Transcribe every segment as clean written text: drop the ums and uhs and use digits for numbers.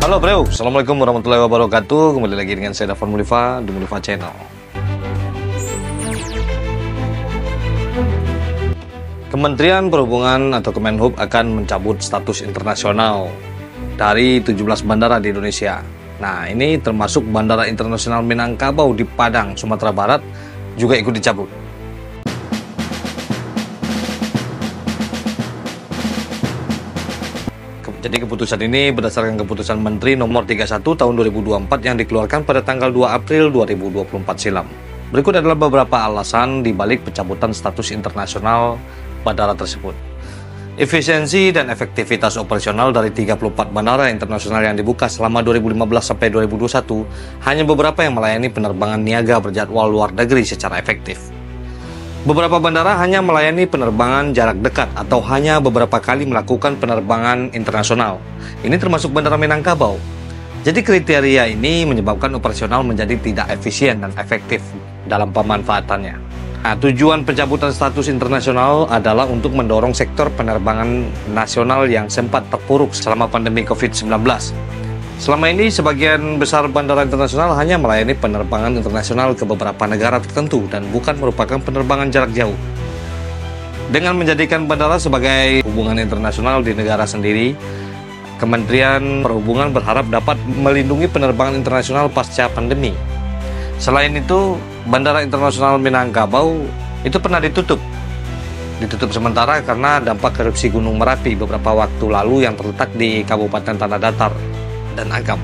Halo bro, Assalamualaikum warahmatullahi wabarakatuh. Kembali lagi dengan saya Dafan Mulifa di Mulifa Channel. Kementerian Perhubungan atau Kemenhub akan mencabut status internasional dari 17 bandara di Indonesia. Nah, ini termasuk Bandara Internasional Minangkabau di Padang, Sumatera Barat juga ikut dicabut. Jadi keputusan ini berdasarkan keputusan Menteri Nomor 31 Tahun 2024 yang dikeluarkan pada tanggal 2 April 2024 silam. Berikut adalah beberapa alasan dibalik pencabutan status internasional bandara tersebut. Efisiensi dan efektivitas operasional dari 34 bandara internasional yang dibuka selama 2015 sampai 2021 hanya beberapa yang melayani penerbangan niaga berjadwal luar negeri secara efektif. Beberapa bandara hanya melayani penerbangan jarak dekat atau hanya beberapa kali melakukan penerbangan internasional. Ini termasuk Bandara Minangkabau. Jadi kriteria ini menyebabkan operasional menjadi tidak efisien dan efektif dalam pemanfaatannya. Nah, tujuan pencabutan status internasional adalah untuk mendorong sektor penerbangan nasional yang sempat terpuruk selama pandemi COVID-19. Selama ini, sebagian besar bandara internasional hanya melayani penerbangan internasional ke beberapa negara tertentu dan bukan merupakan penerbangan jarak jauh. Dengan menjadikan bandara sebagai hubungan internasional di negara sendiri, Kementerian Perhubungan berharap dapat melindungi penerbangan internasional pasca pandemi. Selain itu, Bandara Internasional Minangkabau itu pernah ditutup sementara karena dampak erupsi Gunung Merapi beberapa waktu lalu yang terletak di Kabupaten Tanah Datar dan Agam.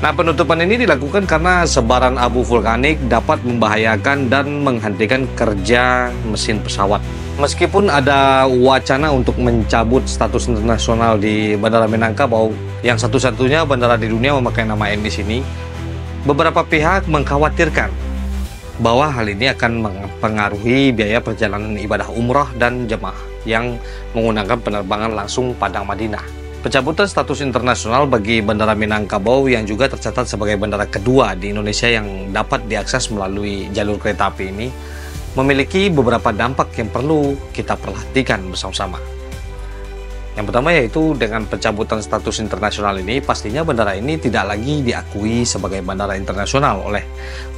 Nah, penutupan ini dilakukan karena sebaran abu vulkanik dapat membahayakan dan menghentikan kerja mesin pesawat. Meskipun ada wacana untuk mencabut status internasional di Bandara Minangkabau, yang satu-satunya bandara di dunia memakai nama N di sini, beberapa pihak mengkhawatirkan bahwa hal ini akan mempengaruhi biaya perjalanan ibadah umrah dan jemaah yang menggunakan penerbangan langsung Padang Madinah. Pencabutan status internasional bagi Bandara Minangkabau yang juga tercatat sebagai bandara kedua di Indonesia yang dapat diakses melalui jalur kereta api ini memiliki beberapa dampak yang perlu kita perhatikan bersama-sama. Yang pertama yaitu dengan pencabutan status internasional ini, pastinya bandara ini tidak lagi diakui sebagai bandara internasional oleh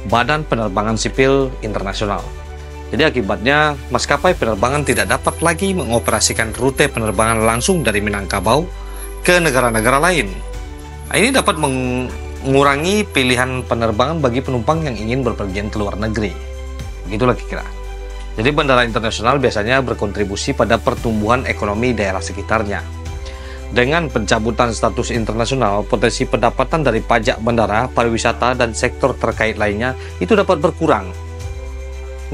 Badan Penerbangan Sipil Internasional. Jadi akibatnya maskapai penerbangan tidak dapat lagi mengoperasikan rute penerbangan langsung dari Minangkabau ke negara-negara lain. Nah, ini dapat mengurangi pilihan penerbangan bagi penumpang yang ingin berpergian ke luar negeri. Begitulah kira-kira. Jadi bandara internasional biasanya berkontribusi pada pertumbuhan ekonomi daerah sekitarnya. Dengan pencabutan status internasional, potensi pendapatan dari pajak bandara, pariwisata, dan sektor terkait lainnya itu dapat berkurang.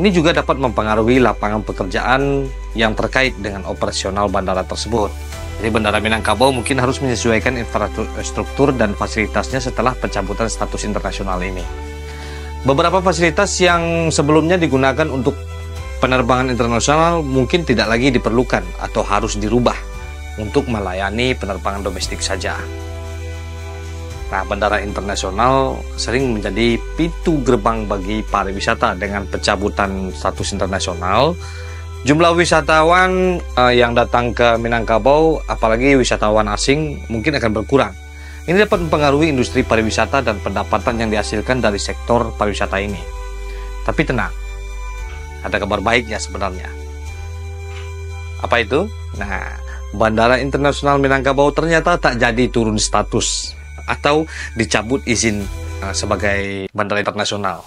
Ini juga dapat mempengaruhi lapangan pekerjaan yang terkait dengan operasional bandara tersebut. Jadi Bandara Minangkabau mungkin harus menyesuaikan infrastruktur dan fasilitasnya setelah pencabutan status internasional ini. Beberapa fasilitas yang sebelumnya digunakan untuk penerbangan internasional mungkin tidak lagi diperlukan atau harus dirubah untuk melayani penerbangan domestik saja. Nah, bandara internasional sering menjadi pintu gerbang bagi pariwisata. Dengan pencabutan status internasional, jumlah wisatawan yang datang ke Minangkabau, apalagi wisatawan asing, mungkin akan berkurang. Ini dapat mempengaruhi industri pariwisata dan pendapatan yang dihasilkan dari sektor pariwisata ini. Tapi tenang, ada kabar baiknya sebenarnya. Apa itu? Nah, Bandara Internasional Minangkabau ternyata tak jadi turun status atau dicabut izin sebagai bandara internasional.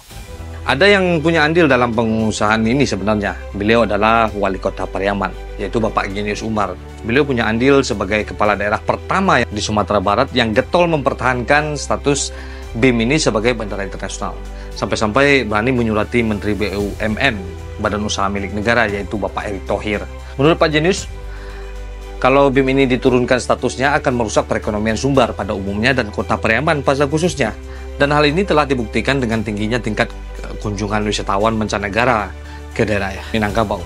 Ada yang punya andil dalam pengusahaan ini sebenarnya. Beliau adalah Wali Kota Pariaman, yaitu Bapak Genius Umar. Beliau punya andil sebagai kepala daerah pertama di Sumatera Barat yang getol mempertahankan status BIM ini sebagai bandara internasional. Sampai-sampai berani menyurati Menteri BUMN, Badan Usaha Milik Negara, yaitu Bapak Erick Thohir. Menurut Pak Genius, kalau BIM ini diturunkan statusnya akan merusak perekonomian Sumbar pada umumnya dan Kota Pariaman pada khususnya. Dan hal ini telah dibuktikan dengan tingginya tingkat kunjungan wisatawan mancanegara ke daerah Minangkabau.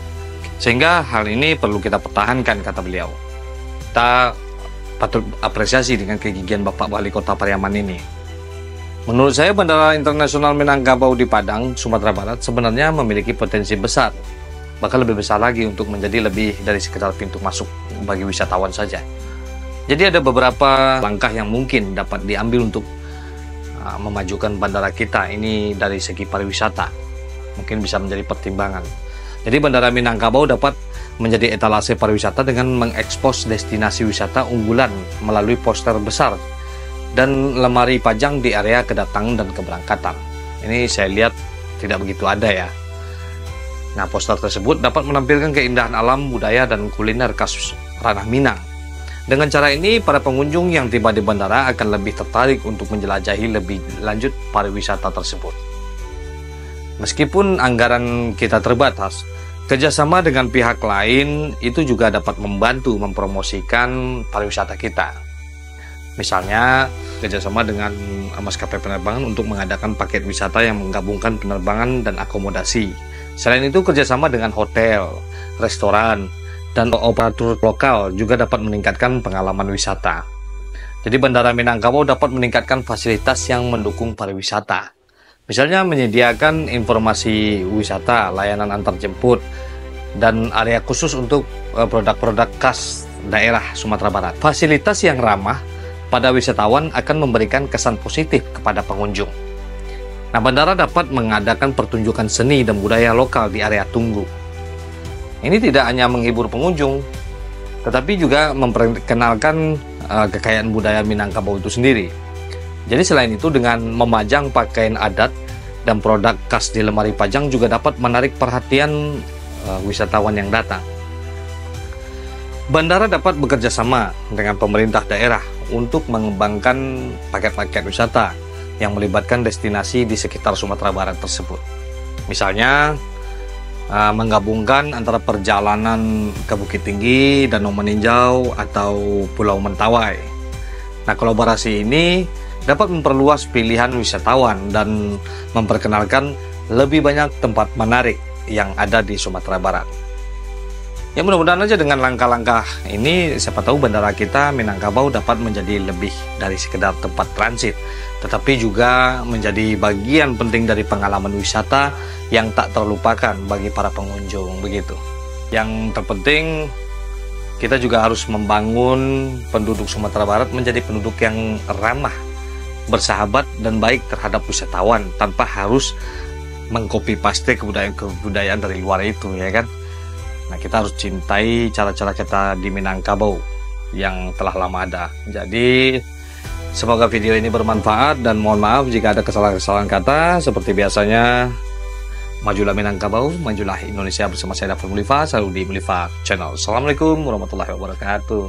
Sehingga hal ini perlu kita pertahankan, kata beliau. Kita patut apresiasi dengan kegigihan Bapak Wali Kota Pariaman ini. Menurut saya, Bandara Internasional Minangkabau di Padang, Sumatera Barat sebenarnya memiliki potensi besar. Bahkan lebih besar lagi untuk menjadi lebih dari sekedar pintu masuk bagi wisatawan saja. Jadi ada beberapa langkah yang mungkin dapat diambil untuk memajukan bandara kita ini dari segi pariwisata. Mungkin bisa menjadi pertimbangan. Jadi Bandara Minangkabau dapat menjadi etalase pariwisata dengan mengekspos destinasi wisata unggulan melalui poster besar dan lemari pajang di area kedatangan dan keberangkatan. Ini saya lihat tidak begitu ada ya. Nah, poster tersebut dapat menampilkan keindahan alam, budaya, dan kuliner khas Ranah Minang. Dengan cara ini, para pengunjung yang tiba di bandara akan lebih tertarik untuk menjelajahi lebih lanjut pariwisata tersebut. Meskipun anggaran kita terbatas, kerjasama dengan pihak lain itu juga dapat membantu mempromosikan pariwisata kita. Misalnya, kerjasama dengan maskapai penerbangan untuk mengadakan paket wisata yang menggabungkan penerbangan dan akomodasi. Selain itu, kerjasama dengan hotel, restoran, dan operator lokal juga dapat meningkatkan pengalaman wisata. Jadi Bandara Minangkabau dapat meningkatkan fasilitas yang mendukung pariwisata. Misalnya menyediakan informasi wisata, layanan antar jemput, dan area khusus untuk produk-produk khas daerah Sumatera Barat. Fasilitas yang ramah pada wisatawan akan memberikan kesan positif kepada pengunjung. Nah, bandara dapat mengadakan pertunjukan seni dan budaya lokal di area tunggu. Ini tidak hanya menghibur pengunjung, tetapi juga memperkenalkan kekayaan budaya Minangkabau itu sendiri. Jadi selain itu, dengan memajang pakaian adat dan produk khas di lemari pajang juga dapat menarik perhatian wisatawan yang datang. Bandara dapat bekerja sama dengan pemerintah daerah untuk mengembangkan paket-paket wisata yang melibatkan destinasi di sekitar Sumatera Barat tersebut. Misalnya, menggabungkan antara perjalanan ke Bukit Tinggi, Danau Meninjau, atau Pulau Mentawai. Nah, kolaborasi ini dapat memperluas pilihan wisatawan dan memperkenalkan lebih banyak tempat menarik yang ada di Sumatera Barat. Ya, mudah-mudahan aja dengan langkah-langkah ini, siapa tahu bandara kita Minangkabau dapat menjadi lebih dari sekedar tempat transit, tetapi juga menjadi bagian penting dari pengalaman wisata yang tak terlupakan bagi para pengunjung begitu. Yang terpenting, kita juga harus membangun penduduk Sumatera Barat menjadi penduduk yang ramah, bersahabat, dan baik terhadap wisatawan tanpa harus mengcopy paste kebudayaan dari luar itu, ya kan? Nah, kita harus cintai cara-cara kita di Minangkabau yang telah lama ada. Jadi, semoga video ini bermanfaat dan mohon maaf jika ada kesalahan-kesalahan kata. Seperti biasanya, majulah Minangkabau, majulah Indonesia bersama saya Dafur Mulifa, selalu di Mulifa Channel. Assalamualaikum warahmatullahi wabarakatuh.